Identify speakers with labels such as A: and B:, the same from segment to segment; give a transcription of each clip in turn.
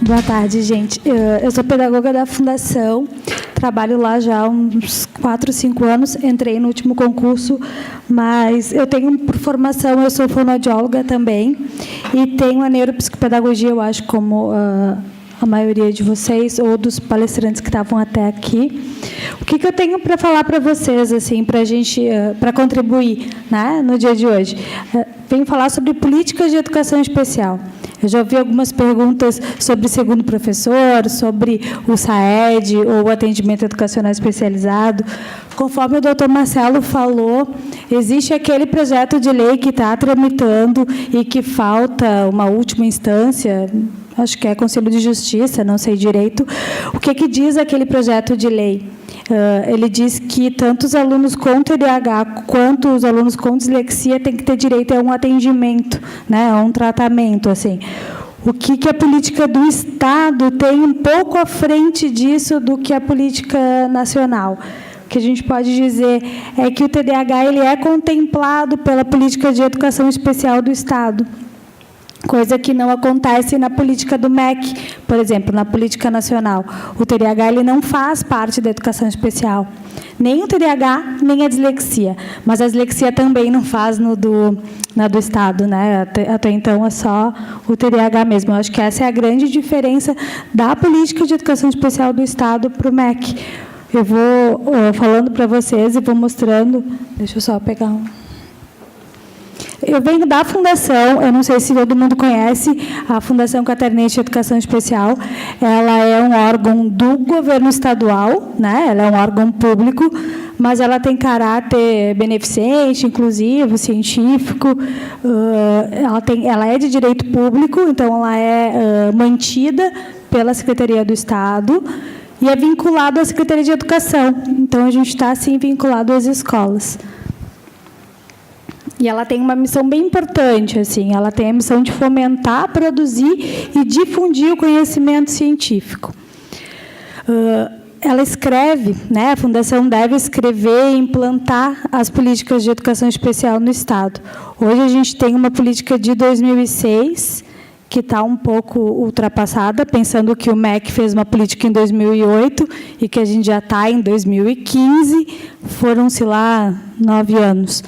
A: Boa tarde, gente. Eu sou pedagoga da Fundação, trabalho lá já há uns 4, 5 anos, entrei no último concurso, mas eu tenho, por formação, eu sou fonoaudióloga também, e tenho a neuropsicopedagogia, eu acho, como a maioria de vocês, ou dos palestrantes que estavam até aqui. O que eu tenho para falar para vocês, assim, para a gente, para contribuir, né, no dia de hoje? Venho falar sobre políticas de educação especial. Eu já ouvi algumas perguntas sobre segundo professor, sobre o SAED, ou o atendimento educacional especializado. Conforme o doutor Marcelo falou, existe aquele projeto de lei que está tramitando e que falta uma última instância, acho que é Conselho de Justiça, não sei direito. O que diz aquele projeto de lei? Ele diz que tanto os alunos com TDAH quanto os alunos com dislexia têm que ter direito a um atendimento, né, a um tratamento, assim. O que a política do Estado tem um pouco à frente disso do que a política nacional? O que a gente pode dizer é que o TDAH ele é contemplado pela política de educação especial do Estado, coisa que não acontece na política do MEC, por exemplo, na política nacional. O TDAH ele não faz parte da educação especial. Nem o TDAH, nem a dislexia. Mas a dislexia também não faz na do Estado, né? Até então é só o TDAH mesmo. Eu acho que essa é a grande diferença da política de educação especial do Estado para o MEC. Eu vou falando para vocês e vou mostrando. Deixa eu só pegar um. Eu venho da Fundação, eu não sei se todo mundo conhece, a Fundação Catarinense de Educação Especial. Ela é um órgão do governo estadual, né? Ela é um órgão público, mas ela tem caráter beneficente, inclusivo, científico. Ela é de direito público, então ela é mantida pela Secretaria do Estado e é vinculada à Secretaria de Educação. Então, a gente está, assim, vinculado às escolas. E ela tem uma missão bem importante, assim, ela tem a missão de fomentar, produzir e difundir o conhecimento científico. Ela escreve, né, a Fundação deve escrever e implantar as políticas de educação especial no Estado. Hoje a gente tem uma política de 2006, que está um pouco ultrapassada, pensando que o MEC fez uma política em 2008 e que a gente já está em 2015, foram-se lá 9 anos.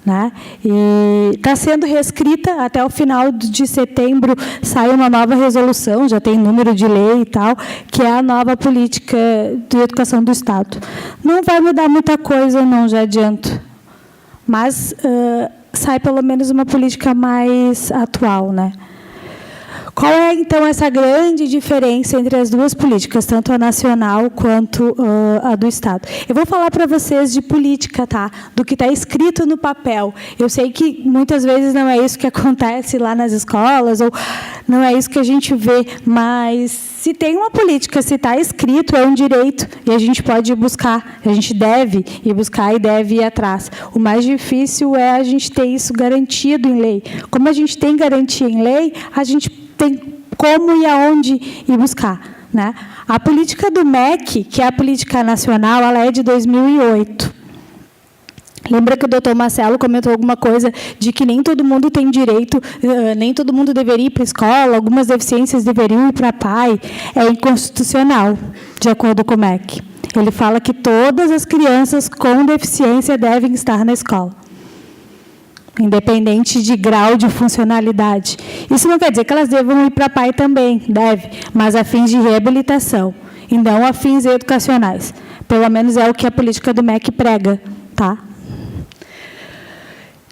A: Né? E está sendo reescrita, até o final de setembro sai uma nova resolução, já tem número de lei e tal, que é a nova política de educação do Estado. Não vai mudar muita coisa, não, já adianto, mas sai pelo menos uma política mais atual, né? Qual é, então, essa grande diferença entre as duas políticas, tanto a nacional quanto a do Estado? Eu vou falar para vocês de política, tá? Do que está escrito no papel. Eu sei que, muitas vezes, não é isso que acontece lá nas escolas, ou não é isso que a gente vê, mas se tem uma política, se está escrito, é um direito, e a gente pode ir buscar, a gente deve ir buscar e deve ir atrás. O mais difícil é a gente ter isso garantido em lei. Como a gente tem garantia em lei, a gente tem como e aonde ir buscar, né? A política do MEC, que é a política nacional, ela é de 2008. Lembra que o doutor Marcelo comentou alguma coisa de que nem todo mundo tem direito, nem todo mundo deveria ir para a escola, algumas deficiências deveriam ir para a PAI. É inconstitucional, de acordo com o MEC. Ele fala que todas as crianças com deficiência devem estar na escola, independente de grau de funcionalidade. Isso não quer dizer que elas devam ir para a PAI também, deve, mas a fins de reabilitação, e não a fins educacionais. Pelo menos é o que a política do MEC prega, tá?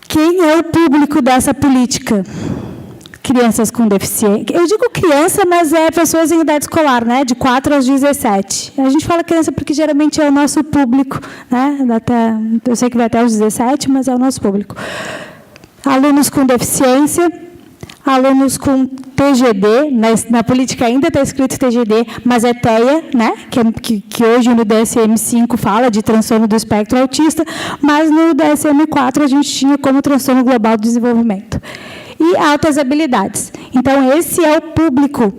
A: Quem é o público dessa política? Crianças com deficiência. Eu digo criança, mas é pessoas em idade escolar, né? De 4 aos 17. A gente fala criança porque geralmente é o nosso público, né? Eu sei que vai até os 17, mas é o nosso público. Alunos com deficiência, alunos com TGD, na política ainda está escrito TGD, mas é TEA, né? que hoje no DSM-5 fala de transtorno do espectro autista, mas no DSM-4 a gente tinha como transtorno global do desenvolvimento. E altas habilidades. Então, esse é o público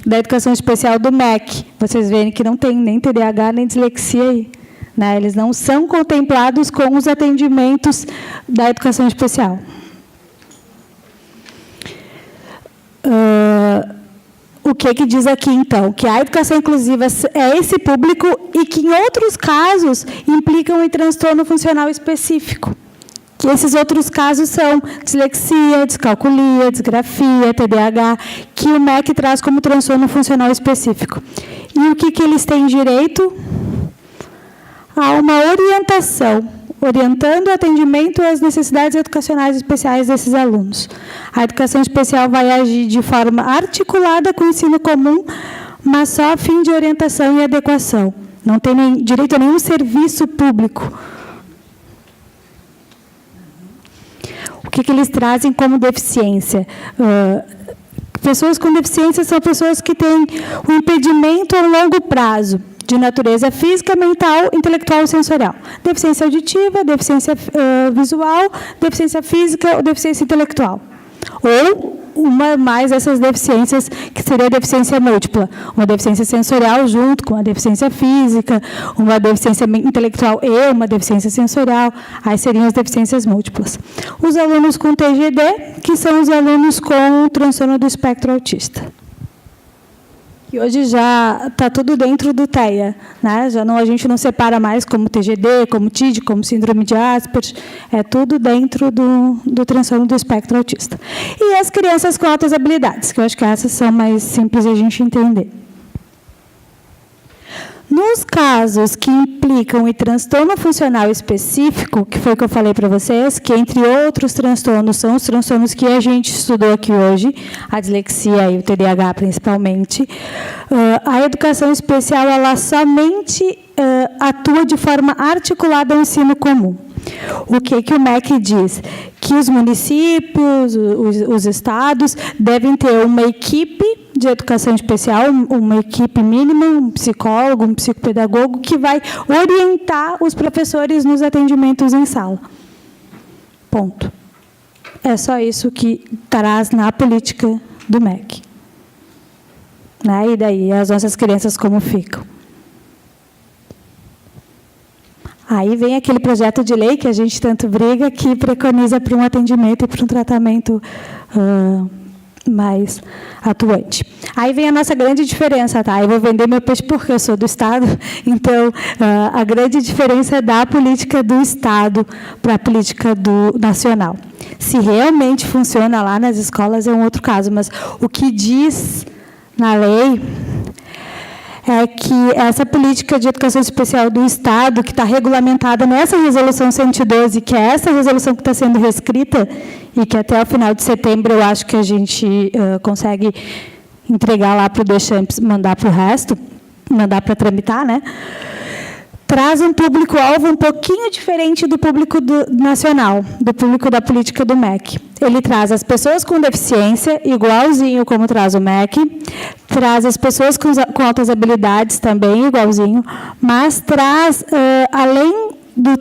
A: da educação especial do MEC. Vocês veem que não tem nem TDAH, nem dislexia aí, né? Eles não são contemplados com os atendimentos da educação especial. O que diz aqui, então? Que a educação inclusiva é esse público e que, em outros casos, implicam em transtorno funcional específico. Que esses outros casos são dislexia, descalculia, disgrafia, TDAH, que o MEC traz como transtorno funcional específico. E o que eles têm direito? A uma orientação, orientando o atendimento às necessidades educacionais especiais desses alunos. A educação especial vai agir de forma articulada com o ensino comum, mas só a fim de orientação e adequação. Não tem direito a nenhum serviço público. O que eles trazem como deficiência? Pessoas com deficiência são pessoas que têm um impedimento a longo prazo, de natureza física, mental, intelectual ou sensorial. Deficiência auditiva, deficiência visual, deficiência física ou deficiência intelectual. Ou uma mais dessas deficiências, que seria a deficiência múltipla. Uma deficiência sensorial junto com a deficiência física, uma deficiência intelectual e uma deficiência sensorial. Aí seriam as deficiências múltiplas. Os alunos com TGD, que são os alunos com transtorno do espectro autista. E hoje já está tudo dentro do TEA, né? Já não, a gente não separa mais como TGD, como TID, como síndrome de Asperger, é tudo dentro do transtorno do espectro autista. E as crianças com altas habilidades, que eu acho que essas são mais simples de a gente entender. Nos casos que implicam em transtorno funcional específico, que foi o que eu falei para vocês, que, entre outros transtornos, são os transtornos que a gente estudou aqui hoje, a dislexia e o TDAH, principalmente, a educação especial, ela somente atua de forma articulada ao ensino comum. O que o MEC diz? Que os municípios, os estados, devem ter uma equipe de educação especial, uma equipe mínima, um psicólogo, um psicopedagogo, que vai orientar os professores nos atendimentos em sala. Ponto. É só isso que traz na política do MEC. Né? E daí, as nossas crianças como ficam? Aí vem aquele projeto de lei que a gente tanto briga, que preconiza para um atendimento e para um tratamento mais atuante. Aí vem a nossa grande diferença, tá? Eu vou vender meu peixe porque eu sou do Estado, então a grande diferença da política do Estado para a política do nacional. Se realmente funciona lá nas escolas é um outro caso, mas o que diz na lei é que essa política de educação especial do Estado, que está regulamentada nessa Resolução 112, que é essa resolução que está sendo reescrita, e que até o final de setembro eu acho que a gente consegue entregar lá para o Deschamps, mandar para o resto, mandar para tramitar, né? Traz um público-alvo um pouquinho diferente do público nacional, do público da política do MEC. Ele traz as pessoas com deficiência, igualzinho como traz o MEC, traz as pessoas com altas habilidades, também igualzinho, mas traz, além do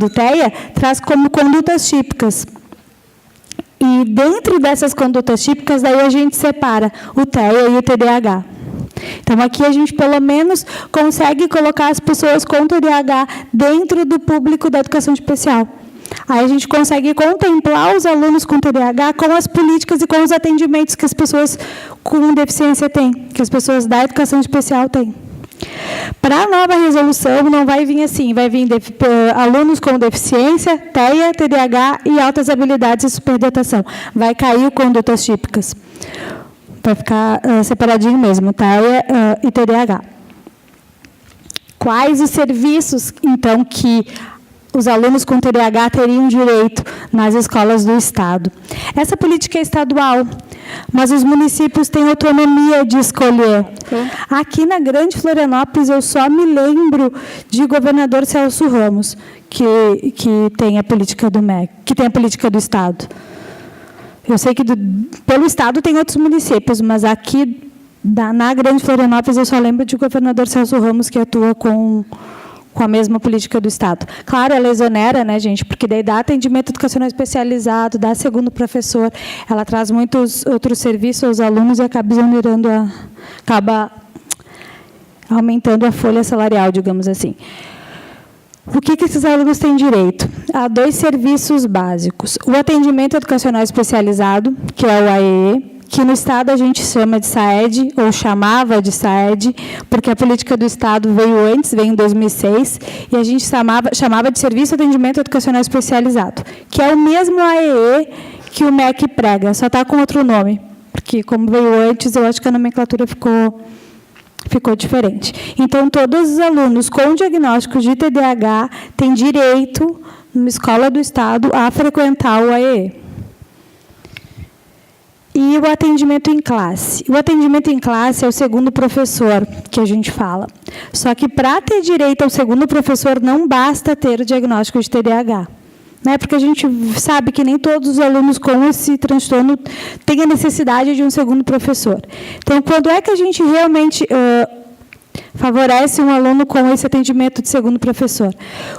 A: TEA, traz como condutas típicas. E dentro dessas condutas típicas, daí a gente separa o TEA e o TDAH. Então, aqui a gente, pelo menos, consegue colocar as pessoas com TDAH dentro do público da educação especial. Aí a gente consegue contemplar os alunos com TDAH com as políticas e com os atendimentos que as pessoas com deficiência têm, que as pessoas da educação especial têm. Para a nova resolução, não vai vir assim, vai vir alunos com deficiência, TEA, TDAH e altas habilidades e superdotação. Vai cair o condutas típicas. Vai ficar separadinho mesmo, TEA e TDAH. Quais os serviços, então, que os alunos com TDAH teriam direito nas escolas do Estado? Essa política é estadual, mas os municípios têm autonomia de escolher. Aqui na Grande Florianópolis, eu só me lembro de governador Celso Ramos, que tem a política do MEC, que tem a política do Estado. Eu sei que pelo Estado tem outros municípios, mas aqui na Grande Florianópolis eu só lembro de governador Celso Ramos, que atua com a mesma política do Estado. Claro, ela exonera, né, gente, porque daí dá atendimento educacional especializado, dá segundo professor, ela traz muitos outros serviços aos alunos e acaba exonerando, acaba aumentando a folha salarial, digamos assim. O que esses alunos têm direito? A 2 serviços básicos. O atendimento educacional especializado, que é o AEE, que no Estado a gente chama de SAED, ou chamava de SAED, porque a política do Estado veio antes, veio em 2006, e a gente chamava de Serviço de Atendimento Educacional Especializado, que é o mesmo AEE que o MEC prega, só está com outro nome, porque como veio antes, eu acho que a nomenclatura ficou diferente. Então, todos os alunos com diagnóstico de TDAH têm direito, numa escola do Estado, a frequentar o AEE. E o atendimento em classe. O atendimento em classe é o segundo professor que a gente fala. Só que, para ter direito ao segundo professor, não basta ter o diagnóstico de TDAH. Né? Porque a gente sabe que nem todos os alunos com esse transtorno têm a necessidade de um segundo professor. Então, quando é que a gente realmente favorece um aluno com esse atendimento de segundo professor?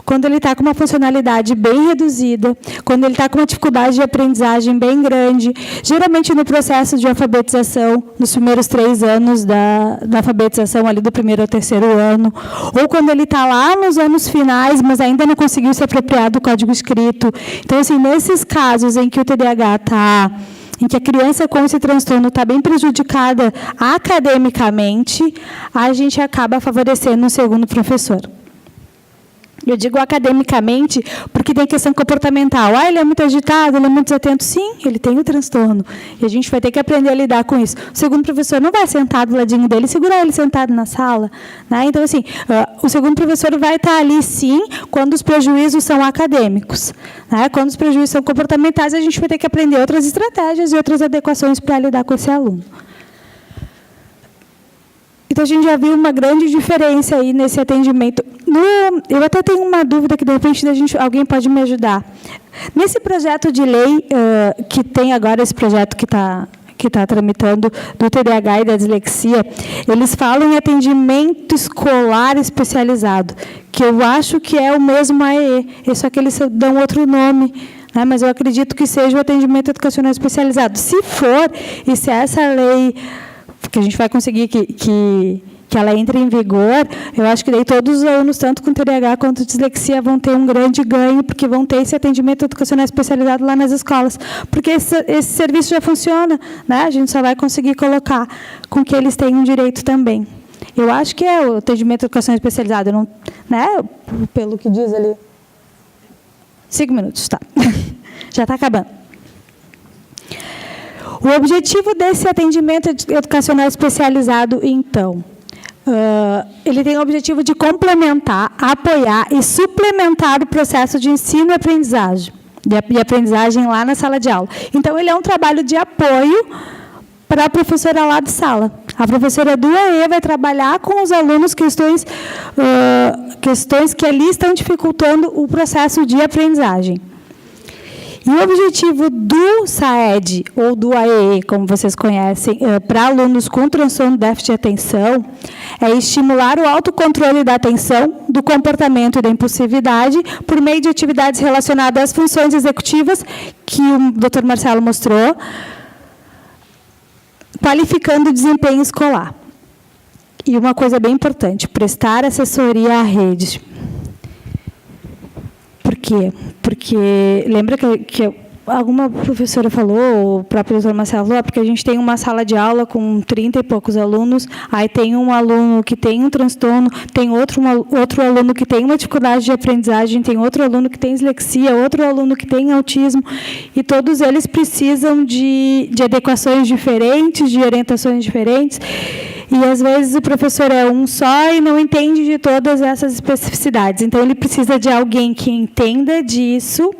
A: Quando ele está com uma funcionalidade bem reduzida, quando ele está com uma dificuldade de aprendizagem bem grande, geralmente no processo de alfabetização, nos primeiros 3 anos da alfabetização, ali do 1º ao 3º ano, ou quando ele está lá nos anos finais, mas ainda não conseguiu se apropriar do código escrito. Então, assim, nesses casos em que o TDAH está... em que a criança com esse transtorno está bem prejudicada academicamente, a gente acaba favorecendo um segundo professor. Eu digo academicamente porque tem questão comportamental. Ele é muito agitado, ele é muito desatento. Sim, ele tem o transtorno. E a gente vai ter que aprender a lidar com isso. O segundo professor não vai sentar do ladinho dele, segurar ele sentado na sala. Né? Então, assim, o segundo professor vai estar ali, sim, quando os prejuízos são acadêmicos. Né? Quando os prejuízos são comportamentais, a gente vai ter que aprender outras estratégias e outras adequações para lidar com esse aluno. Então, a gente já viu uma grande diferença aí nesse atendimento. Eu até tenho uma dúvida que, de repente, alguém pode me ajudar. Nesse projeto de lei, que tem agora esse projeto que está tramitando, do TDAH e da dislexia, eles falam em atendimento escolar especializado, que eu acho que é o mesmo AEE, só que eles dão outro nome. Né, mas eu acredito que seja o atendimento educacional especializado. Se for, e se essa lei... que a gente vai conseguir que ela entre em vigor, eu acho que daí todos os alunos, tanto com TDAH quanto dislexia, vão ter um grande ganho, porque vão ter esse atendimento educacional especializado lá nas escolas. Porque esse serviço já funciona, né? A gente só vai conseguir colocar com que eles tenham direito também. Eu acho que é o atendimento educacional especializado, não, né? Pelo que diz ali. 5 minutos, tá. Já está acabando. O objetivo desse atendimento educacional especializado, então, ele tem o objetivo de complementar, apoiar e suplementar o processo de ensino e aprendizagem lá na sala de aula. Então, ele é um trabalho de apoio para a professora lá de sala. A professora do AE vai trabalhar com os alunos questões que ali estão dificultando o processo de aprendizagem. E o objetivo do SAED, ou do AEE, como vocês conhecem, para alunos com transtorno de déficit de atenção, é estimular o autocontrole da atenção, do comportamento e da impulsividade, por meio de atividades relacionadas às funções executivas, que o Dr. Marcelo mostrou, qualificando o desempenho escolar. E uma coisa bem importante, prestar assessoria à rede. Por quê? Porque lembra que alguma professora falou, o próprio doutor Marcelo falou, porque a gente tem uma sala de aula com 30 e poucos alunos, aí tem um aluno que tem um transtorno, tem outro aluno que tem uma dificuldade de aprendizagem, tem outro aluno que tem dislexia, outro aluno que tem autismo, e todos eles precisam de adequações diferentes, de orientações diferentes, e, às vezes, o professor é um só e não entende de todas essas especificidades. Então, ele precisa de alguém que entenda disso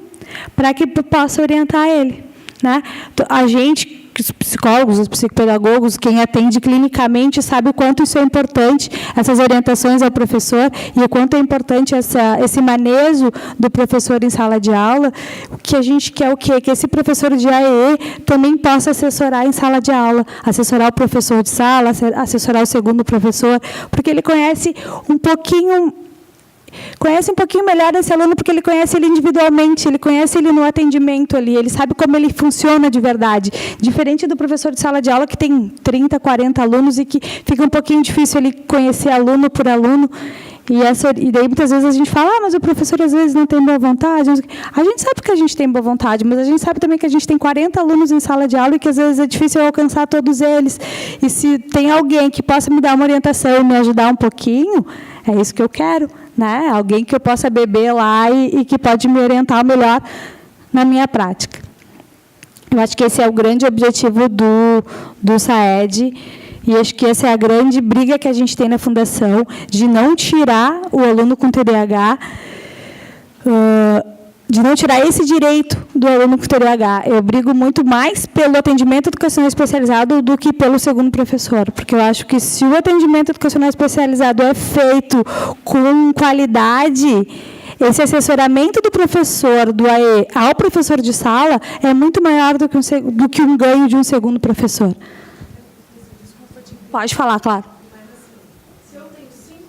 A: para que possa orientar ele. Né? A gente, os psicólogos, os psicopedagogos, quem atende clinicamente, sabe o quanto isso é importante, essas orientações ao professor, e o quanto é importante esse manejo do professor em sala de aula. O que a gente quer o quê? Que esse professor de AEE também possa assessorar em sala de aula, assessorar o professor de sala, assessorar o segundo professor, porque ele conhece um pouquinho melhor esse aluno, porque ele conhece ele individualmente, ele conhece ele no atendimento ali, ele sabe como ele funciona de verdade. Diferente do professor de sala de aula, que tem 30, 40 alunos e que fica um pouquinho difícil ele conhecer aluno por aluno. E daí, muitas vezes, a gente fala, mas o professor, às vezes, não tem boa vontade. A gente sabe que a gente tem boa vontade, mas a gente sabe também que a gente tem 40 alunos em sala de aula e que, às vezes, é difícil eu alcançar todos eles. E se tem alguém que possa me dar uma orientação e me ajudar um pouquinho, é isso que eu quero, né? Alguém que eu possa beber lá e que pode me orientar melhor na minha prática. Eu acho que esse é o grande objetivo do SAED. E acho que essa é a grande briga que a gente tem na Fundação, de não tirar o aluno com TDAH, de não tirar esse direito do aluno com TDAH. Eu brigo muito mais pelo atendimento educacional especializado do que pelo segundo professor, porque eu acho que se o atendimento educacional especializado é feito com qualidade, esse assessoramento do professor, do AE, ao professor de sala, é muito maior do que um ganho de um segundo professor. Pode falar, claro.
B: Mas, assim, se eu tenho cinco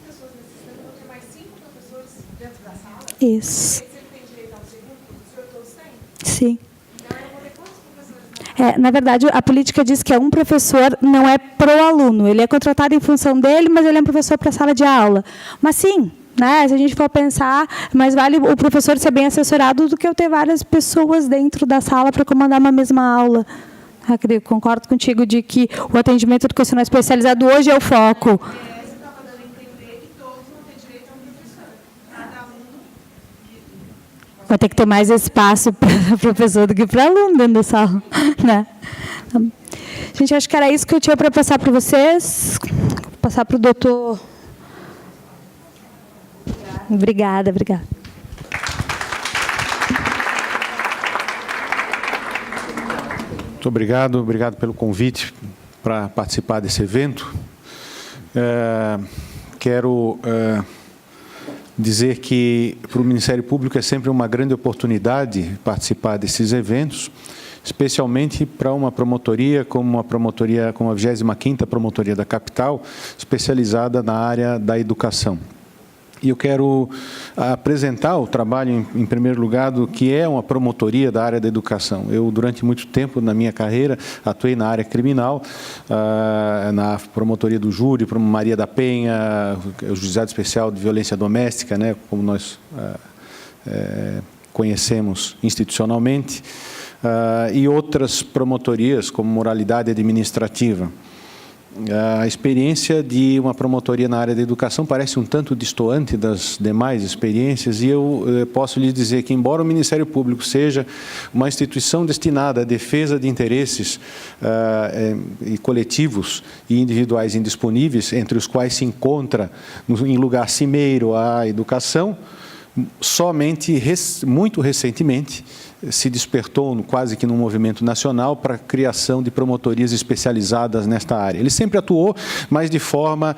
B: pessoas nesse sistema, eu vou ter mais 5 professores dentro da sala?
A: Isso.
B: Você tem direito ao segundo professor, todos têm?
A: Sim.
B: Então, eu vou ter quantos professores?
A: Na verdade, a política diz que um professor não é pro-aluno. Ele é contratado em função dele, mas ele é um professor para a sala de aula. Mas, sim, né, se a gente for pensar, mais vale o professor ser bem assessorado do que eu ter várias pessoas dentro da sala para comandar uma mesma aula. Eu concordo contigo de que o atendimento educacional especializado hoje é o foco.
B: Você estava dando a entender que todos vão ter direito a um professor. Cada aluno...
A: Vai ter que ter mais espaço para professor do que para aluno dentro da sala. Né? Gente, acho que era isso que eu tinha para passar para vocês. Vou passar para o doutor. Obrigada, obrigada.
C: Muito obrigado pelo convite para participar desse evento. Quero dizer que para o Ministério Público é sempre uma grande oportunidade participar desses eventos, especialmente para uma promotoria como a 25ª Promotoria da Capital, especializada na área da educação. E eu quero apresentar o trabalho, em primeiro lugar, do que é uma promotoria da área da educação. Eu, durante muito tempo na minha carreira, atuei na área criminal, na promotoria do Júri, Maria da Penha, o Juizado Especial de Violência Doméstica, né, como nós conhecemos institucionalmente, e outras promotorias, como moralidade administrativa. A experiência de uma promotoria na área da educação parece um tanto distoante das demais experiências, e eu posso lhe dizer que, embora o Ministério Público seja uma instituição destinada à defesa de interesses e coletivos e individuais indisponíveis, entre os quais se encontra, em lugar cimeiro, a educação, somente, muito recentemente, se despertou quase que num movimento nacional para a criação de promotorias especializadas nesta área. Ele sempre atuou, mas de forma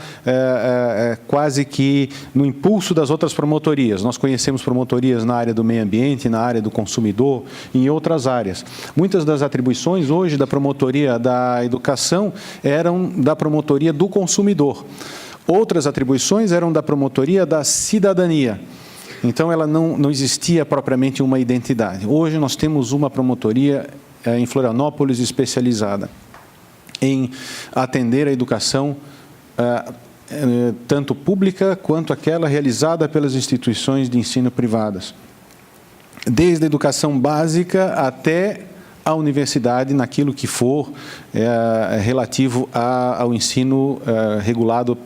C: quase que no impulso das outras promotorias. Nós conhecemos promotorias na área do meio ambiente, na área do consumidor e em outras áreas. Muitas das atribuições hoje da promotoria da educação eram da promotoria do consumidor. Outras atribuições eram da promotoria da cidadania. Então, ela não existia propriamente uma identidade. Hoje, nós temos uma promotoria em Florianópolis especializada em atender a educação tanto pública quanto aquela realizada pelas instituições de ensino privadas. Desde a educação básica até a universidade, naquilo que for relativo ao ensino regulado,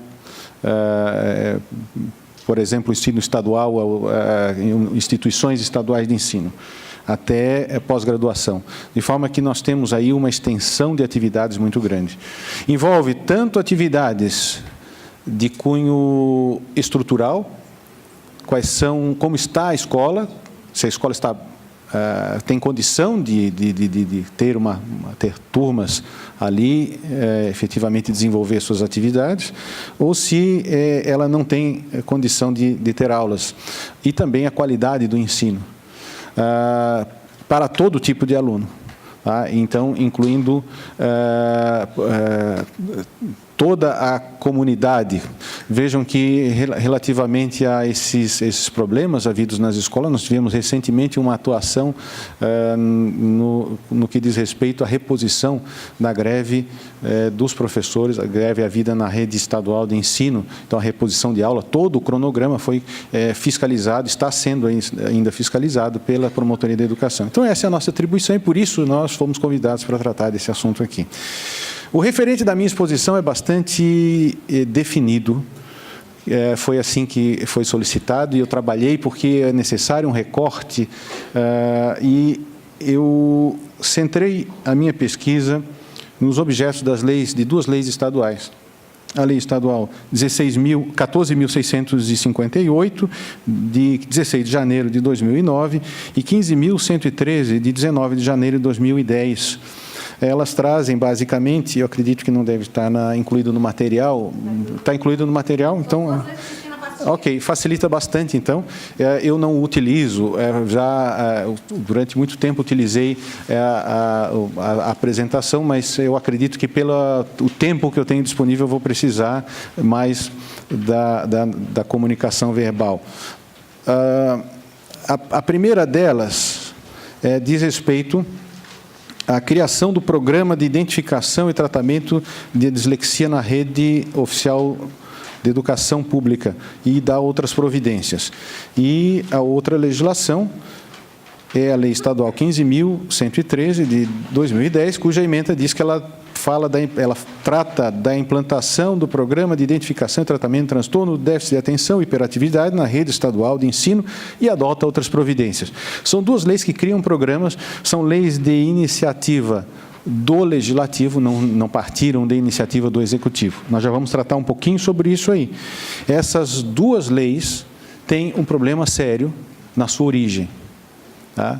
C: por exemplo, o ensino estadual, instituições estaduais de ensino, até pós-graduação. De forma que nós temos aí uma extensão de atividades muito grande. Envolve tanto atividades de cunho estrutural, como está a escola, se a escola está, tem condição de ter turmas ali, efetivamente desenvolver suas atividades, ou se ela não tem condição de ter aulas. E também a qualidade do ensino, para todo tipo de aluno. tá? Então, incluindo toda a comunidade. Vejam que, relativamente a esses problemas havidos nas escolas, nós tivemos recentemente uma atuação no que diz respeito à reposição da greve dos professores, a greve havida na rede estadual de ensino. Então, a reposição de aula, todo o cronograma foi fiscalizado, está sendo ainda fiscalizado pela Promotoria da Educação. Então, essa é a nossa atribuição e, por isso, nós fomos convidados para tratar desse assunto aqui. O referente da minha exposição é bastante definido, foi assim que foi solicitado, e eu trabalhei porque é necessário um recorte, e eu centrei a minha pesquisa nos objetos de duas leis estaduais. A lei estadual 14.658, de 16 de janeiro de 2009, e 15.113, de 19 de janeiro de 2010. Elas trazem, basicamente, eu acredito que não deve estar incluído no material. Está incluído no material? Então, ok, facilita bastante, então. Eu não utilizo, durante muito tempo utilizei a apresentação, mas eu acredito que pelo tempo que eu tenho disponível, eu vou precisar mais da comunicação verbal. A primeira delas diz respeito à criação do Programa de Identificação e Tratamento de Dislexia na Rede Oficial de Educação Pública e dá outras providências. E a outra legislação é a Lei Estadual 15.113, de 2010, cuja ementa diz que ela trata da implantação do Programa de Identificação e Tratamento de Transtorno, Déficit de Atenção e Hiperatividade na Rede Estadual de Ensino e adota outras providências. São duas leis que criam programas, são leis de iniciativa do Legislativo, não partiram da iniciativa do Executivo. Nós já vamos tratar um pouquinho sobre isso aí. Essas duas leis têm um problema sério na sua origem. Tá?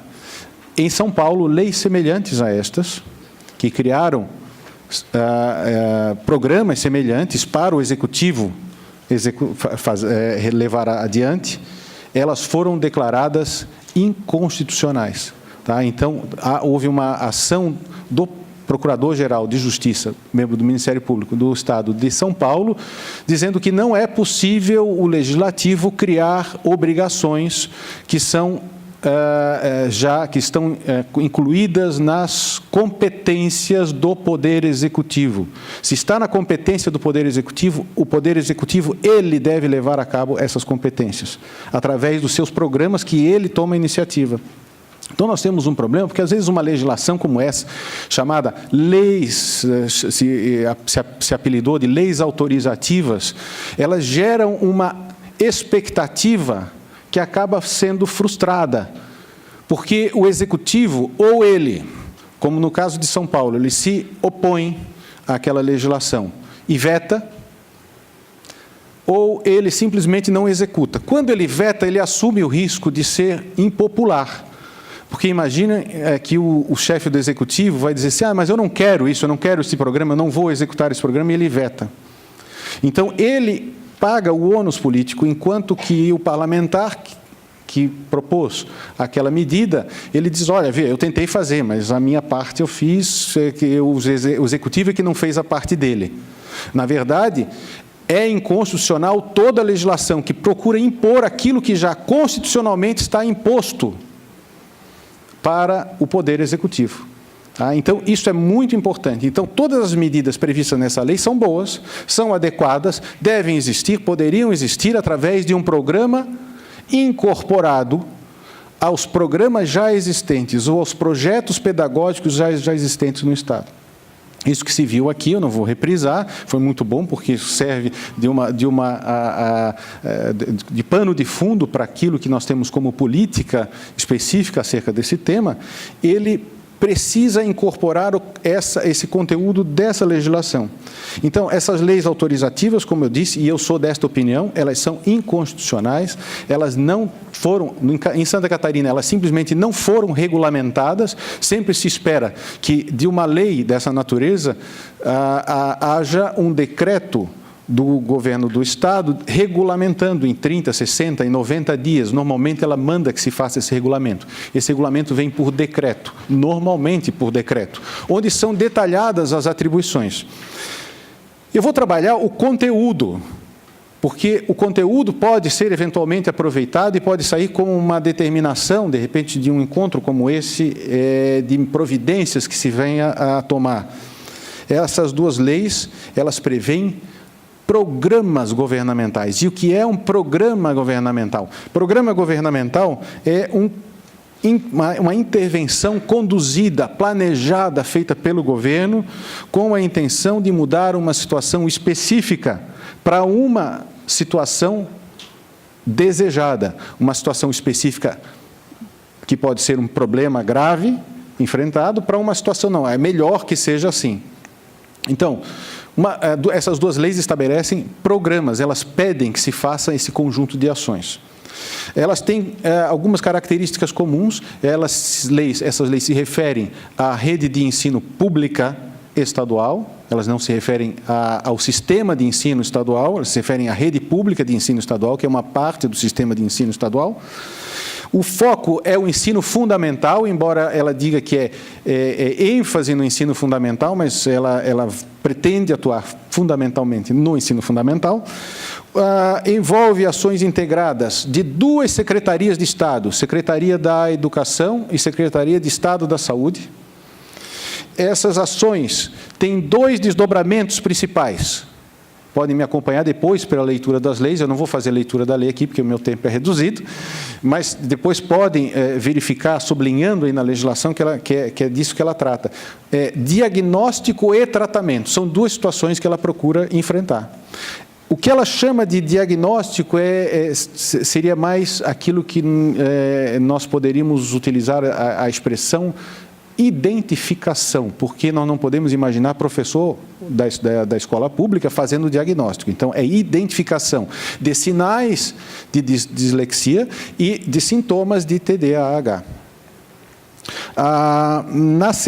C: Em São Paulo, leis semelhantes a estas, que criaram programas semelhantes para o Executivo levar adiante, elas foram declaradas inconstitucionais. Tá? Então, houve uma ação do Procurador-Geral de Justiça, membro do Ministério Público do Estado de São Paulo, dizendo que não é possível o Legislativo criar obrigações que estão incluídas nas competências do Poder Executivo. Se está na competência do Poder Executivo, o Poder Executivo, ele deve levar a cabo essas competências, através dos seus programas que ele toma a iniciativa. Então, nós temos um problema, porque, às vezes, uma legislação como essa, chamada leis, se apelidou de leis autorizativas, elas geram uma expectativa que acaba sendo frustrada, porque o Executivo, ou ele, como no caso de São Paulo, ele se opõe àquela legislação e veta, ou ele simplesmente não executa. Quando ele veta, ele assume o risco de ser impopular. Porque imagina que o chefe do Executivo vai dizer assim, mas eu não quero isso, eu não quero esse programa, eu não vou executar esse programa, e ele veta. Então, ele paga o ônus político, enquanto que o parlamentar que propôs aquela medida, ele diz, olha, eu tentei fazer, mas a minha parte eu fiz, o Executivo é que não fez a parte dele. Na verdade, é inconstitucional toda a legislação que procura impor aquilo que já constitucionalmente está imposto para o Poder Executivo. Tá? Então, isso é muito importante. Então, todas as medidas previstas nessa lei são boas, são adequadas, devem existir, poderiam existir através de um programa incorporado aos programas já existentes ou aos projetos pedagógicos já existentes no Estado. Isso que se viu aqui, eu não vou reprisar, foi muito bom, porque isso serve de pano de fundo para aquilo que nós temos como política específica acerca desse tema. Ele precisa incorporar esse conteúdo dessa legislação. Então, essas leis autorizativas, como eu disse, e eu sou desta opinião, elas são inconstitucionais, elas não foram, em Santa Catarina, elas simplesmente não foram regulamentadas. Sempre se espera que, de uma lei dessa natureza, haja um decreto do governo do Estado, regulamentando em 30, 60 e 90 dias. Normalmente, ela manda que se faça esse regulamento. Esse regulamento vem por decreto, normalmente por decreto, onde são detalhadas as atribuições. Eu vou trabalhar o conteúdo, porque o conteúdo pode ser eventualmente aproveitado e pode sair como uma determinação, de repente, de um encontro como esse, de providências que se venha a tomar. Essas duas leis, elas prevêem programas governamentais. E o que é um programa governamental? Programa governamental é uma intervenção conduzida, planejada, feita pelo governo, com a intenção de mudar uma situação específica para uma situação desejada, uma situação específica que pode ser um problema grave enfrentado para uma situação não. É melhor que seja assim. Então, essas duas leis estabelecem programas, elas pedem que se faça esse conjunto de ações. Elas têm algumas características comuns, essas leis se referem à rede de ensino pública estadual, elas não se referem ao sistema de ensino estadual, elas se referem à rede pública de ensino estadual, que é uma parte do sistema de ensino estadual. O foco é o ensino fundamental, embora ela diga que é ênfase no ensino fundamental, mas ela pretende atuar fundamentalmente no ensino fundamental. Envolve ações integradas de duas secretarias de Estado, Secretaria da Educação e Secretaria de Estado da Saúde. Essas ações têm dois desdobramentos principais. Podem me acompanhar depois pela leitura das leis, eu não vou fazer a leitura da lei aqui, porque o meu tempo é reduzido, mas depois podem verificar, sublinhando aí na legislação, que é disso que ela trata. Diagnóstico e tratamento, são duas situações que ela procura enfrentar. O que ela chama de diagnóstico seria mais aquilo que nós poderíamos utilizar a expressão identificação, porque nós não podemos imaginar professor da escola pública fazendo diagnóstico. Então, é identificação de sinais de dislexia e de sintomas de TDAH.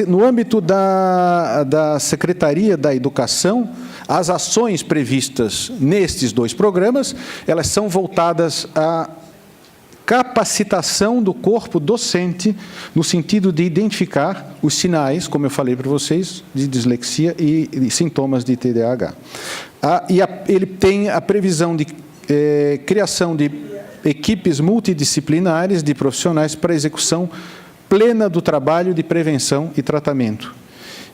C: No âmbito da Secretaria da Educação, as ações previstas nestes dois programas, elas são voltadas à capacitação do corpo docente no sentido de identificar os sinais, como eu falei para vocês, de dislexia e sintomas de TDAH. Ele tem a previsão de criação de equipes multidisciplinares de profissionais para execução plena do trabalho de prevenção e tratamento.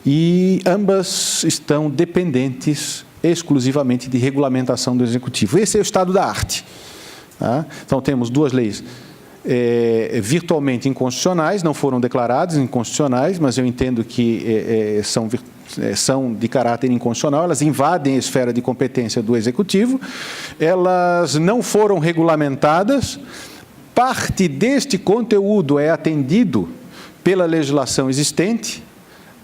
C: E ambas estão dependentes exclusivamente de regulamentação do Executivo. Esse é o estado da arte. Então, temos duas leis virtualmente inconstitucionais, não foram declaradas inconstitucionais, mas eu entendo que são de caráter inconstitucional, elas invadem a esfera de competência do Executivo, elas não foram regulamentadas, parte deste conteúdo é atendido pela legislação existente,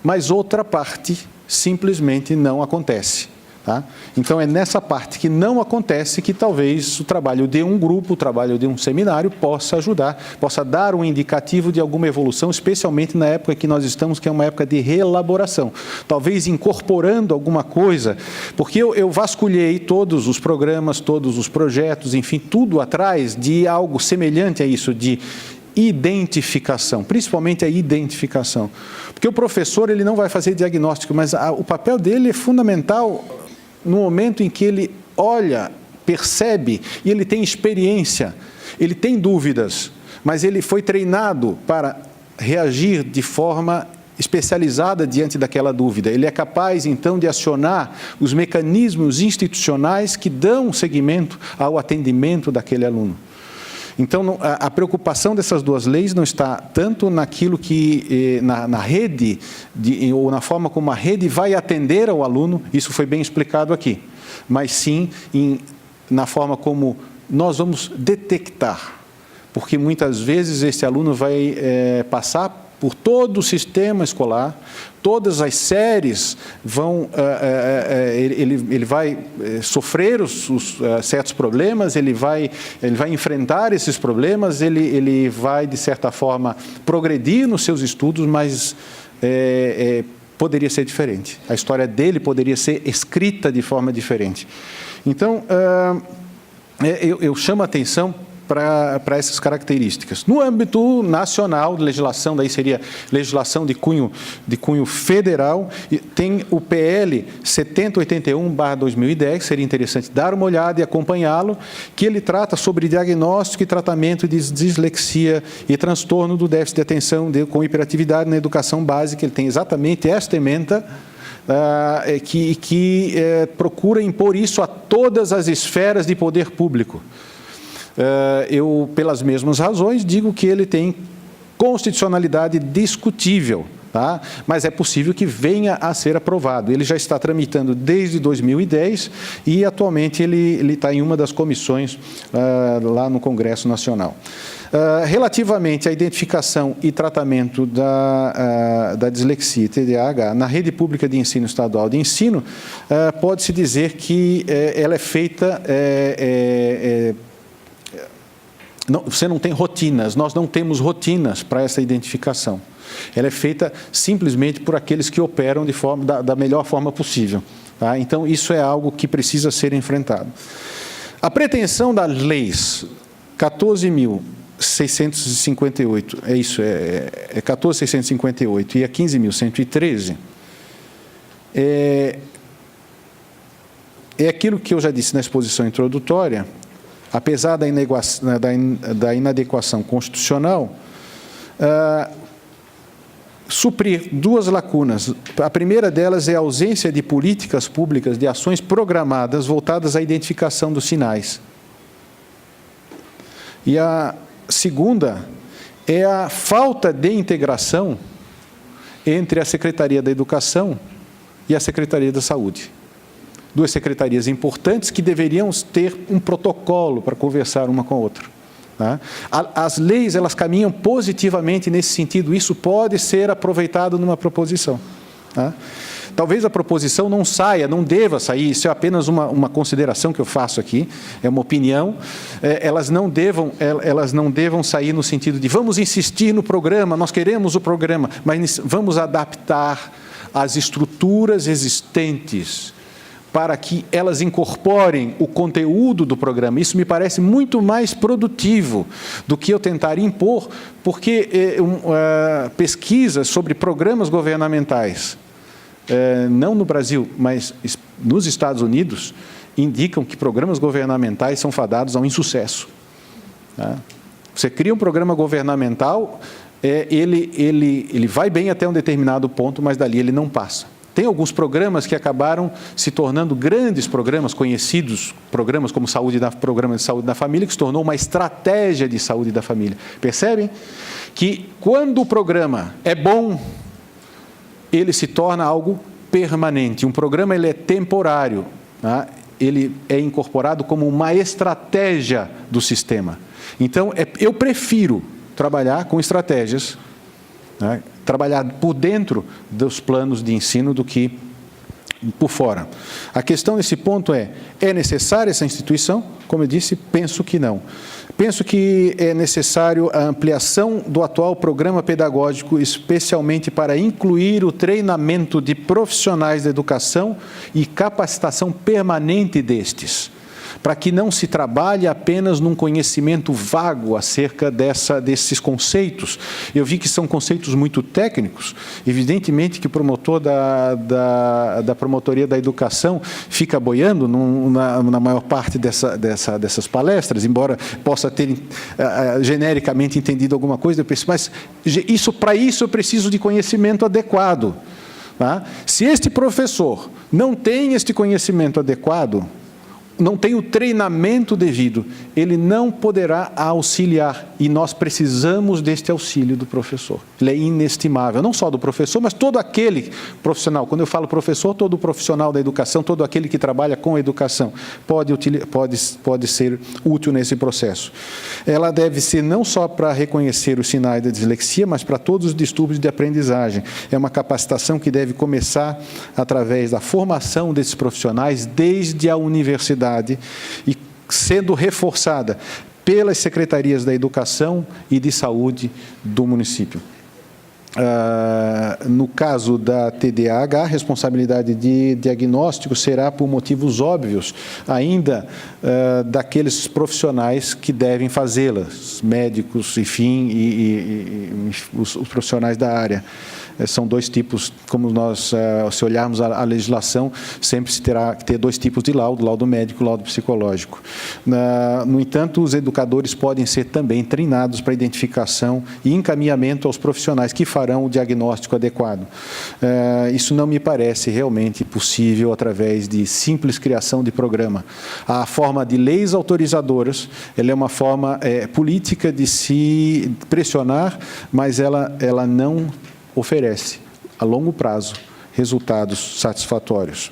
C: mas outra parte simplesmente não acontece. Tá? Então, é nessa parte que não acontece que talvez o trabalho de um grupo, o trabalho de um seminário possa ajudar, possa dar um indicativo de alguma evolução, especialmente na época que nós estamos, que é uma época de reelaboração. Talvez incorporando alguma coisa, porque eu vasculhei todos os programas, todos os projetos, enfim, tudo atrás de algo semelhante a isso, de identificação, principalmente a identificação. Porque o professor ele não vai fazer diagnóstico, mas o papel dele é fundamental no momento em que ele olha, percebe, e ele tem experiência, ele tem dúvidas, mas ele foi treinado para reagir de forma especializada diante daquela dúvida. Ele é capaz, então, de acionar os mecanismos institucionais que dão seguimento ao atendimento daquele aluno. Então, a preocupação dessas duas leis não está tanto naquilo que, na rede, ou na forma como a rede vai atender ao aluno, isso foi bem explicado aqui, mas sim na forma como nós vamos detectar, porque muitas vezes esse aluno vai passar por todo o sistema escolar, todas as séries vão, ele vai sofrer certos problemas, ele vai enfrentar esses problemas, ele vai, de certa forma, progredir nos seus estudos, mas poderia ser diferente. A história dele poderia ser escrita de forma diferente. Então, eu chamo a atenção para essas características. No âmbito nacional, legislação, daí seria legislação de cunho federal, tem o PL 7081/2010, seria interessante dar uma olhada e acompanhá-lo, que ele trata sobre diagnóstico e tratamento de dislexia e transtorno do déficit de atenção com hiperatividade na educação básica. Ele tem exatamente esta ementa, que procura impor isso a todas as esferas de poder público. Eu, pelas mesmas razões, digo que ele tem constitucionalidade discutível, tá? Mas é possível que venha a ser aprovado. Ele já está tramitando desde 2010 e, atualmente, ele está em uma das comissões lá no Congresso Nacional. Relativamente à identificação e tratamento da dislexia e TDAH na rede pública de ensino estadual de ensino, pode-se dizer que ela é feita... você não tem rotinas, nós não temos rotinas para essa identificação. Ela é feita simplesmente por aqueles que operam da melhor forma possível. Tá? Então, isso é algo que precisa ser enfrentado. A pretensão das leis 14.658, é isso, é 14.658 e a 15.113, é aquilo que eu já disse na exposição introdutória. Apesar da inadequação constitucional, suprir duas lacunas. A primeira delas é a ausência de políticas públicas, de ações programadas voltadas à identificação dos sinais. E a segunda é a falta de integração entre a Secretaria da Educação e a Secretaria da Saúde. Duas secretarias importantes que deveriam ter um protocolo para conversar uma com a outra. Tá? As leis, elas caminham positivamente nesse sentido, isso pode ser aproveitado numa proposição. Tá? Talvez a proposição não não deva sair, isso é apenas uma consideração que eu faço aqui, é uma opinião, elas não devam sair no sentido de vamos insistir no programa, nós queremos o programa, mas vamos adaptar as estruturas existentes para que elas incorporem o conteúdo do programa. Isso me parece muito mais produtivo do que eu tentar impor, porque pesquisas sobre programas governamentais, não no Brasil, mas nos Estados Unidos, indicam que programas governamentais são fadados ao insucesso. Tá? Você cria um programa governamental, ele vai bem até um determinado ponto, mas dali ele não passa. Tem alguns programas que acabaram se tornando grandes programas, conhecidos programas como Programa de Saúde da Família, que se tornou uma estratégia de saúde da família. Percebem? Que quando o programa é bom, ele se torna algo permanente. Um programa ele é temporário, tá? Ele é incorporado como uma estratégia do sistema. Então, eu prefiro trabalhar com estratégias, né? Trabalhar por dentro dos planos de ensino do que por fora. A questão nesse ponto é necessária essa instituição? Como eu disse, penso que não. Penso que é necessário a ampliação do atual programa pedagógico, especialmente para incluir o treinamento de profissionais da educação e capacitação permanente destes, para que não se trabalhe apenas num conhecimento vago acerca desses conceitos. Eu vi que são conceitos muito técnicos, evidentemente que o promotor da Promotoria da Educação fica boiando na maior parte dessas palestras, embora possa ter genericamente entendido alguma coisa, eu penso, mas para isso eu preciso de conhecimento adequado. Tá? Se este professor não tem este conhecimento adequado, não tem o treinamento devido, ele não poderá auxiliar, e nós precisamos deste auxílio do professor. Ele é inestimável, não só do professor, mas todo aquele profissional. Quando eu falo professor, todo profissional da educação, todo aquele que trabalha com a educação, pode ser útil nesse processo. Ela deve ser não só para reconhecer os sinais da dislexia, mas para todos os distúrbios de aprendizagem. É uma capacitação que deve começar através da formação desses profissionais desde a universidade, e sendo reforçada pelas secretarias da Educação e de Saúde do município. No caso da TDAH, a responsabilidade de diagnóstico será por motivos óbvios, ainda daqueles profissionais que devem fazê-las, médicos, enfim, e os profissionais da área. São dois tipos, como nós, se olharmos a legislação, sempre se terá que ter dois tipos de laudo médico e laudo psicológico. No entanto, os educadores podem ser também treinados para identificação e encaminhamento aos profissionais que farão o diagnóstico adequado. Isso não me parece realmente possível através de simples criação de programa. A forma de leis autorizadoras, ela é uma forma política de se pressionar, mas ela não oferece, a longo prazo, resultados satisfatórios.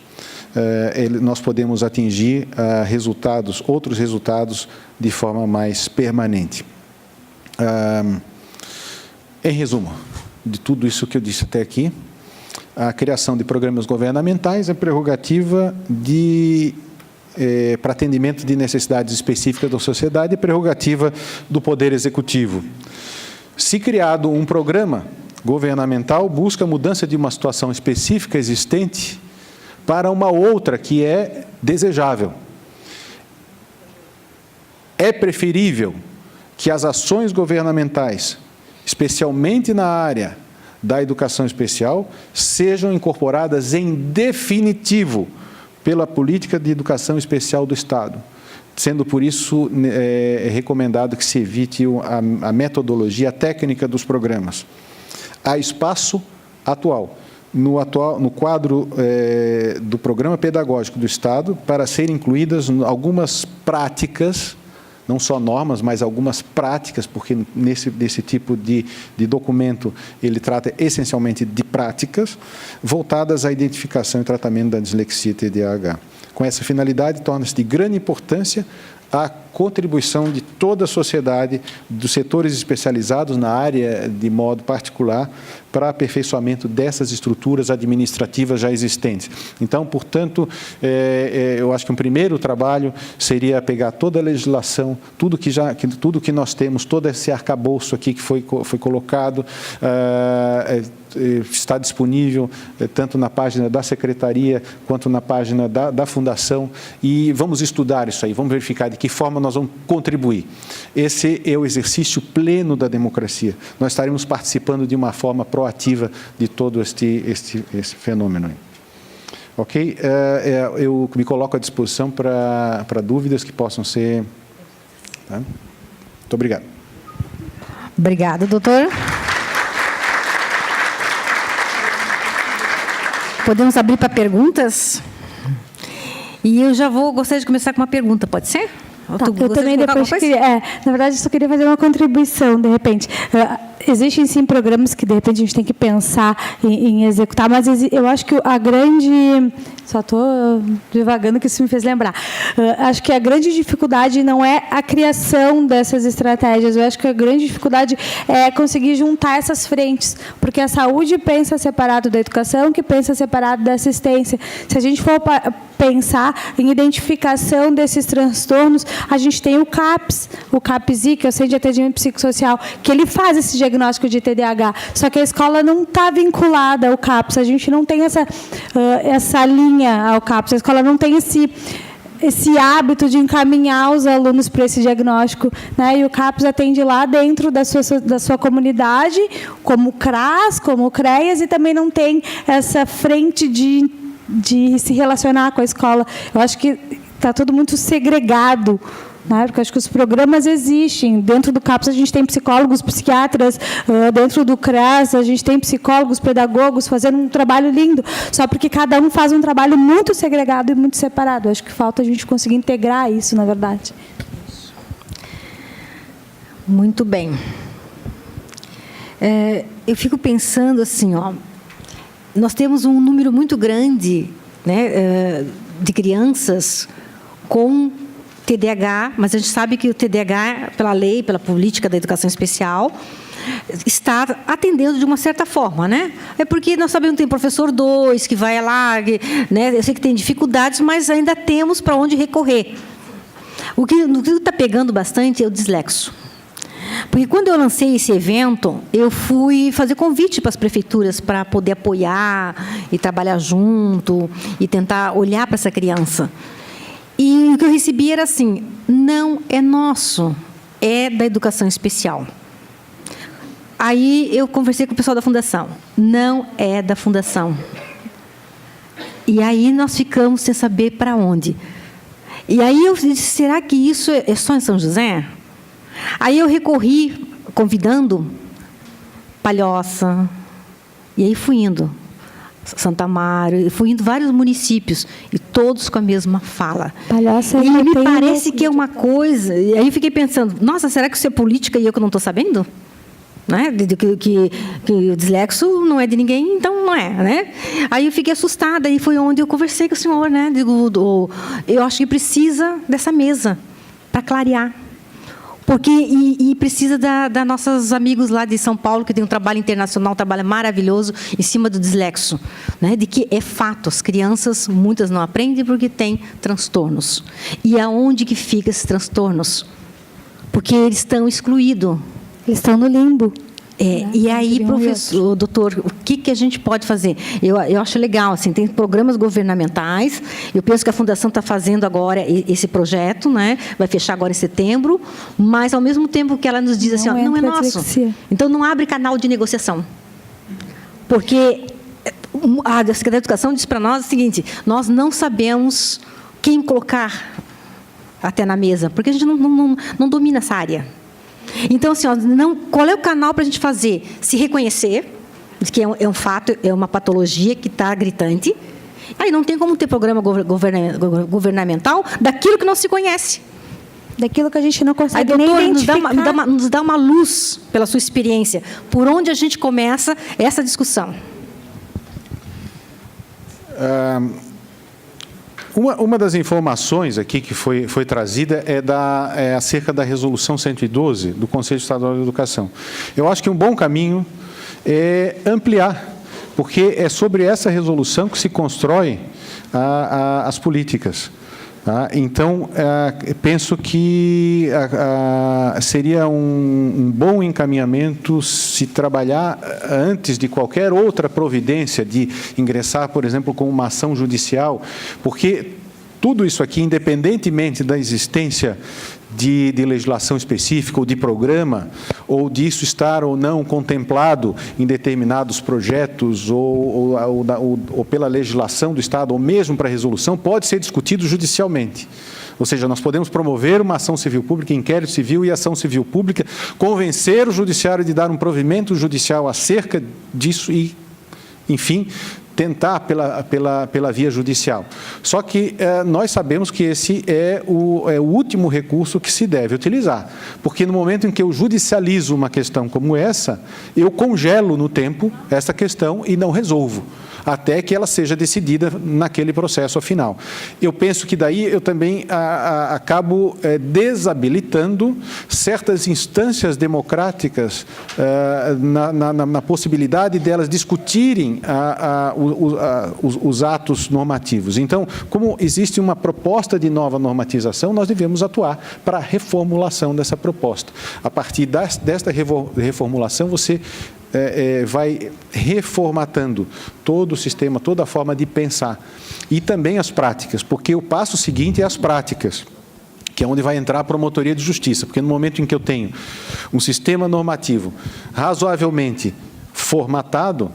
C: Nós podemos atingir outros resultados de forma mais permanente. Em resumo, de tudo isso que eu disse até aqui, a criação de programas governamentais é prerrogativa para atendimento de necessidades específicas da sociedade e prerrogativa do Poder Executivo. Se criado um programa governamental, busca a mudança de uma situação específica existente para uma outra que é desejável. É preferível que as ações governamentais, especialmente na área da educação especial, sejam incorporadas em definitivo pela política de educação especial do Estado, sendo por isso recomendado que se evite a metodologia, a técnica dos programas. Há espaço atual, no quadro do Programa Pedagógico do Estado, para serem incluídas algumas práticas, não só normas, mas algumas práticas, porque nesse tipo de documento ele trata essencialmente de práticas, voltadas à identificação e tratamento da dislexia e TDAH. Com essa finalidade, torna-se de grande importância a contribuição de toda a sociedade, dos setores especializados na área de modo particular, para aperfeiçoamento dessas estruturas administrativas já existentes. Então, portanto, eu acho que um primeiro trabalho seria pegar toda a legislação, tudo que nós temos, todo esse arcabouço aqui que foi colocado, está disponível tanto na página da Secretaria quanto na página da Fundação, e vamos estudar isso aí, vamos verificar de que forma nós vamos contribuir. Esse é o exercício pleno da democracia. Nós estaremos participando de uma forma proativa de todo esse fenômeno. Ok? Eu me coloco à disposição para dúvidas que possam ser... Tá? Muito obrigado.
D: Obrigada, doutor. Podemos abrir para perguntas? E eu já gostaria de começar com uma pergunta, pode ser?
A: Tá, eu também depois queria, na verdade, eu só queria fazer uma contribuição, de repente. Existem, sim, programas que, de repente, a gente tem que pensar em executar, mas eu acho que a grande... Só estou divagando, que isso me fez lembrar. Acho que a grande dificuldade não é a criação dessas estratégias, eu acho que a grande dificuldade é conseguir juntar essas frentes, porque a saúde pensa separado da educação, que pensa separado da assistência. Se a gente for pensar em identificação desses transtornos, a gente tem o CAPS-I, que é o Centro de Atendimento Psicossocial, que ele faz esse diagnóstico de TDAH, só que a escola não está vinculada ao CAPS, a gente não tem essa linha ao CAPS, a escola não tem esse hábito de encaminhar os alunos para esse diagnóstico, né? E o CAPS atende lá dentro da sua comunidade, como o CRAS, como o CREAS, e também não tem essa frente de se relacionar com a escola. Eu acho que está tudo muito segregado, né? Porque eu acho que os programas existem. Dentro do CAPS a gente tem psicólogos, psiquiatras, dentro do CRAS a gente tem psicólogos, pedagogos fazendo um trabalho lindo, só porque cada um faz um trabalho muito segregado e muito separado. Eu acho que falta a gente conseguir integrar isso, na verdade.
D: Muito bem. Eu fico pensando assim, nós temos um número muito grande, né, de crianças com TDAH, mas a gente sabe que o TDAH, pela lei, pela política da educação especial, está atendendo de uma certa forma, né? É porque nós sabemos que tem professor 2 que vai lá, né? Eu sei que tem dificuldades, mas ainda temos para onde recorrer. O que está pegando bastante é o dislexo. Porque quando eu lancei esse evento, eu fui fazer convite para as prefeituras para poder apoiar e trabalhar junto e tentar olhar para essa criança. E o que eu recebi era assim: não é nosso, é da educação especial. Aí eu conversei com o pessoal da fundação. Não é da fundação. E aí nós ficamos sem saber para onde. E aí eu disse: será que isso é só em São José? Aí eu recorri, convidando Palhoça, e aí fui indo, Santa Amaro, fui indo vários municípios, e todos com a mesma fala.
A: Palhoça,
D: e me parece que é uma coisa... E aí eu fiquei pensando, nossa, será que isso é política e eu que não estou sabendo? Né? Que o dislexo não é de ninguém, então não é, né? Aí eu fiquei assustada, e foi onde eu conversei com o senhor, né? Digo, eu acho que precisa dessa mesa para clarear, porque e precisa da nossos amigos lá de São Paulo, que tem um trabalho internacional, um trabalho maravilhoso em cima do dislexo, né? De que é fato, as crianças, muitas não aprendem porque têm transtornos. E aonde que ficam esses transtornos? Porque eles estão excluídos.
A: Eles estão no limbo.
D: E aí, professor, doutor, o que a gente pode fazer? Eu acho legal, assim, tem programas governamentais. Eu penso que a Fundação está fazendo agora esse projeto, né? Vai fechar agora em setembro, mas, ao mesmo tempo que ela nos diz assim, não é nosso. Então, não abre canal de negociação. Porque a Secretaria da Educação diz para nós o seguinte: nós não sabemos quem colocar até na mesa, porque a gente não domina essa área. Então, assim, qual é o canal para a gente fazer? Se reconhecer, que é um fato, é uma patologia que está gritante. Aí não tem como ter programa governamental daquilo que não se conhece.
A: Daquilo que a gente não consegue
D: aí,
A: nem
D: doutor,
A: identificar.
D: nos dá uma luz, pela sua experiência, por onde a gente começa essa discussão.
C: Uma das informações aqui que foi trazida é acerca da Resolução 112 do Conselho Estadual de Educação. Eu acho que um bom caminho é ampliar, porque é sobre essa resolução que se constrói as políticas. Então, penso que seria um bom encaminhamento se trabalhar antes de qualquer outra providência de ingressar, por exemplo, com uma ação judicial, porque tudo isso aqui, independentemente da existência de legislação específica ou de programa, ou disso estar ou não contemplado em determinados projetos ou pela legislação do Estado, ou mesmo para resolução, pode ser discutido judicialmente. Ou seja, nós podemos promover uma ação civil pública, inquérito civil e ação civil pública, convencer o judiciário de dar um provimento judicial acerca disso e, enfim, tentar pela via judicial. Só que nós sabemos que esse é o último recurso que se deve utilizar, porque no momento em que eu judicializo uma questão como essa, eu congelo no tempo essa questão e não resolvo, até que ela seja decidida naquele processo final. Eu penso que daí eu também acabo desabilitando certas instâncias democráticas na possibilidade delas discutirem os atos normativos. Então, como existe uma proposta de nova normatização, nós devemos atuar para a reformulação dessa proposta. A partir desta reformulação, você vai reformatando todo o sistema, toda a forma de pensar. E também as práticas, porque o passo seguinte é as práticas, que é onde vai entrar a promotoria de justiça, porque no momento em que eu tenho um sistema normativo razoavelmente formatado,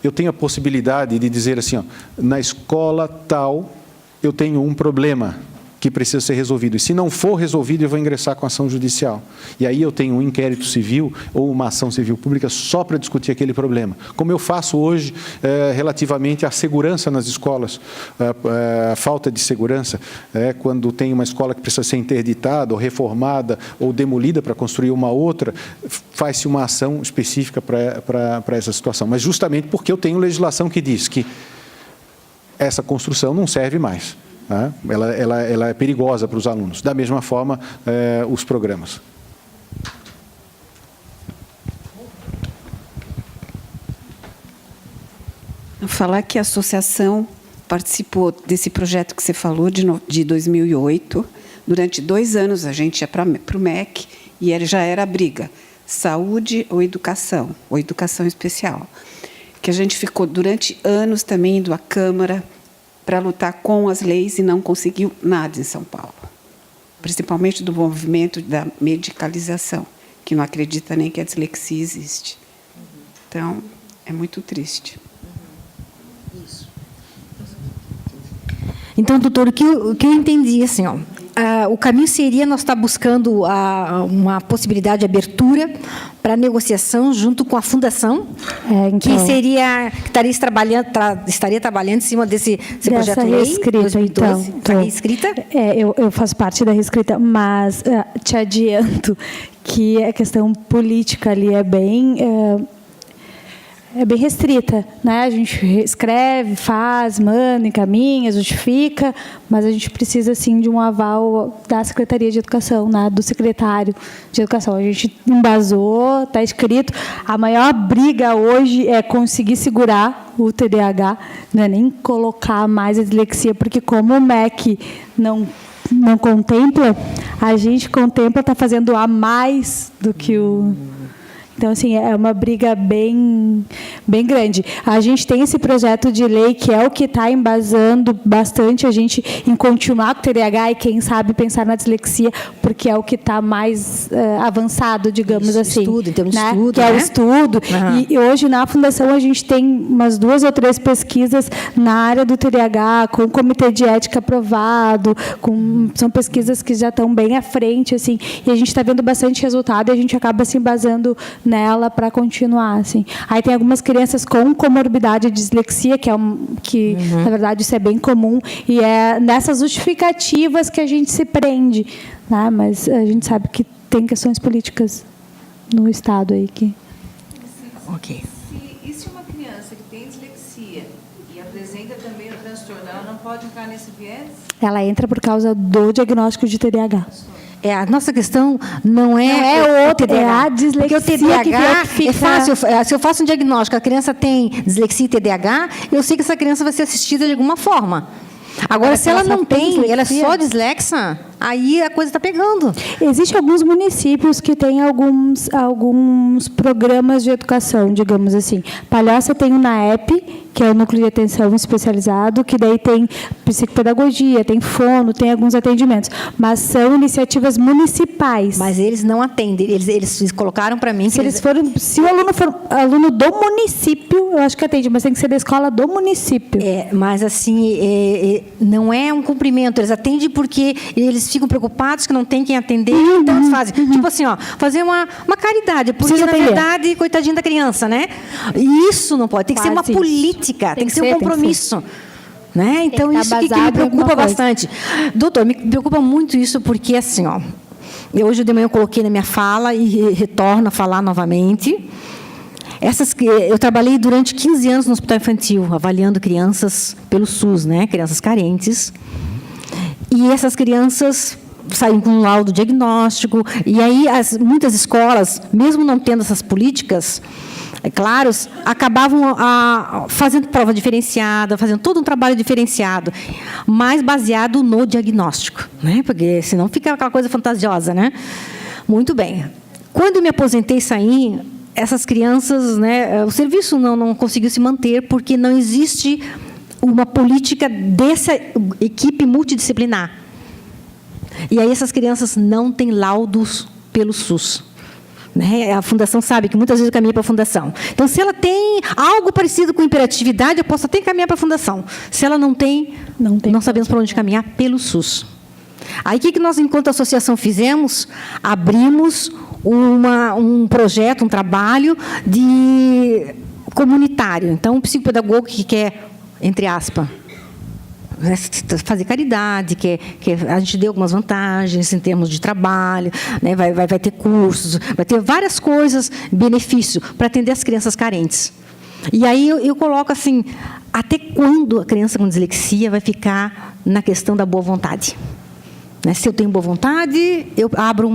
C: eu tenho a possibilidade de dizer assim, na escola tal, eu tenho um problema que precisa ser resolvido. E se não for resolvido, eu vou ingressar com ação judicial. E aí eu tenho um inquérito civil ou uma ação civil pública só para discutir aquele problema. Como eu faço hoje relativamente à segurança nas escolas, a falta de segurança, quando tem uma escola que precisa ser interditada ou reformada ou demolida para construir uma outra, faz-se uma ação específica para essa situação. Mas justamente porque eu tenho legislação que diz que essa construção não serve mais. Ela é perigosa para os alunos. Da mesma forma, os programas.
E: Falar que a associação participou desse projeto que você falou, de 2008. Durante 2 anos, a gente ia para o MEC E ele já era a briga, saúde ou educação especial. Que a gente ficou durante anos também indo à Câmara para lutar com as leis e não conseguiu nada em São Paulo. Principalmente do movimento da medicalização, que não acredita nem que a dislexia existe. Então, é muito triste.
D: Então, doutor, o que eu entendi, assim, o caminho seria nós estar buscando uma possibilidade de abertura para negociação junto com a fundação,
A: então,
D: que estaria trabalhando em cima desse projeto de lei,
A: reescrita,
D: 2012,
A: então,
D: reescrita?
A: Eu faço parte da reescrita, mas te adianto que a questão política ali é bem restrita, né? A gente escreve, faz, manda, encaminha, justifica, mas a gente precisa, sim, de um aval da Secretaria de Educação, né? Do secretário de Educação. A gente embasou, está escrito. A maior briga hoje é conseguir segurar o TDAH, não é nem colocar mais a dislexia, porque como o MEC não contempla, a gente contempla, está fazendo a mais do que o... Então, assim, é uma briga bem grande. A gente tem esse projeto de lei que é o que está embasando bastante a gente em continuar com o TDAH e, quem sabe, pensar na dislexia, porque é o que está mais avançado, digamos assim.
D: Estudo, então,
A: né?
D: estudo,
A: que é o estudo.
D: Uhum.
A: E hoje, na Fundação, a gente tem umas 2 ou 3 pesquisas na área do TDAH, com o comitê de ética aprovado, são pesquisas que já estão bem à frente, assim, e a gente está vendo bastante resultado e a gente acaba se embasando nela para continuar, assim. Aí tem algumas crianças com comorbidade de dislexia, que na verdade isso é bem comum, e é nessas justificativas que a gente se prende, né? Mas a gente sabe que tem questões políticas no Estado aí que...
D: Ok.
F: E se uma criança que tem dislexia e apresenta também o transtorno, ela não pode entrar nesse viés?
A: Ela entra por causa do diagnóstico de TDAH.
D: A nossa questão não é o TDAH.
A: É a dislexia.
D: Porque o TDAH
A: que
D: é fácil. Se eu faço um diagnóstico, a criança tem dislexia e TDAH, eu sei que essa criança vai ser assistida de alguma forma. Agora, se ela não tem, ela é só dislexa, aí a coisa está pegando.
A: Existem alguns municípios que têm alguns programas de educação, digamos assim. Palhoça tem o NAEP, que é o Núcleo de Atenção Especializado, que daí tem psicopedagogia, tem fono, tem alguns atendimentos. Mas são iniciativas municipais.
D: Mas eles não atendem. Eles colocaram para mim...
A: Se o aluno for aluno do município, eu acho que atende, mas tem que ser da escola do município.
D: Mas, assim, não é um cumprimento. Eles atendem porque eles ficam preocupados que não tem quem atender, então eles fazem. Tipo assim, fazer uma caridade, porque, na verdade, coitadinha da criança, né? E isso não pode. Tem que ser uma política, tem que ser um compromisso. Né? Então, isso que me preocupa bastante. Doutor, me preocupa muito isso, porque, assim, hoje de manhã eu coloquei na minha fala e retorno a falar novamente. Eu trabalhei durante 15 anos no hospital infantil, avaliando crianças pelo SUS, né? Crianças carentes. E essas crianças saem com um laudo diagnóstico. E aí, muitas escolas, mesmo não tendo essas políticas claras, acabavam fazendo prova diferenciada, fazendo todo um trabalho diferenciado, mas baseado no diagnóstico, né? Porque senão fica aquela coisa fantasiosa, né? Muito bem. Quando eu me aposentei e saí, essas crianças, né, o serviço não conseguiu se manter porque não existe uma política dessa equipe multidisciplinar. E aí essas crianças não têm laudos pelo SUS. Né? A fundação sabe que muitas vezes eu caminho para a fundação. Então, se ela tem algo parecido com hiperatividade, eu posso até encaminhar para a fundação. Se ela não tem, não sabemos para onde caminhar pelo SUS. Aí, o que nós, enquanto associação, fizemos? Abrimos um projeto, um trabalho comunitário. Então, um psicopedagogo que quer, entre aspas, fazer caridade, que a gente deu algumas vantagens em termos de trabalho, né? vai ter cursos, vai ter várias coisas, benefício para atender as crianças carentes. E aí eu coloco assim, até quando a criança com dislexia vai ficar na questão da boa vontade? Né? Se eu tenho boa vontade, eu abro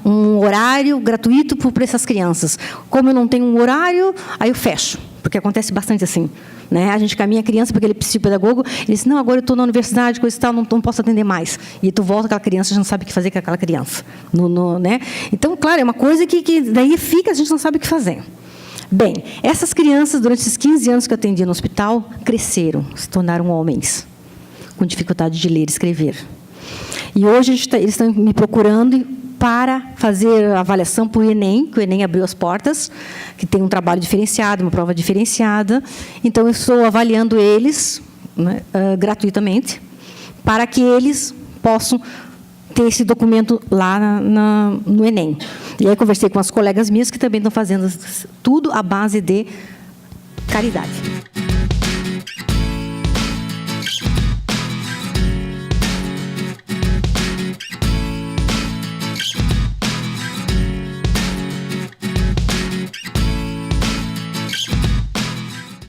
D: um horário gratuito para essas crianças. Como eu não tenho um horário, aí eu fecho. porque acontece bastante assim, né? A gente caminha a criança para aquele psicopedagogo, ele diz, não, agora eu estou na universidade, coisa e tal, não posso atender mais. E tu volta aquela criança, já não sabe o que fazer com aquela criança. Né? Então, claro, é uma coisa que daí fica, a gente não sabe o que fazer. Bem, essas crianças, durante esses 15 anos que eu atendi no hospital, cresceram, se tornaram homens, com dificuldade de ler e escrever. E hoje eles estão me procurando para fazer a avaliação para o Enem, que o Enem abriu as portas, que tem um trabalho diferenciado, uma prova diferenciada. Então, eu estou avaliando eles, né, gratuitamente, para que eles possam ter esse documento lá no Enem. E aí, conversei com as colegas minhas que também estão fazendo tudo à base de caridade.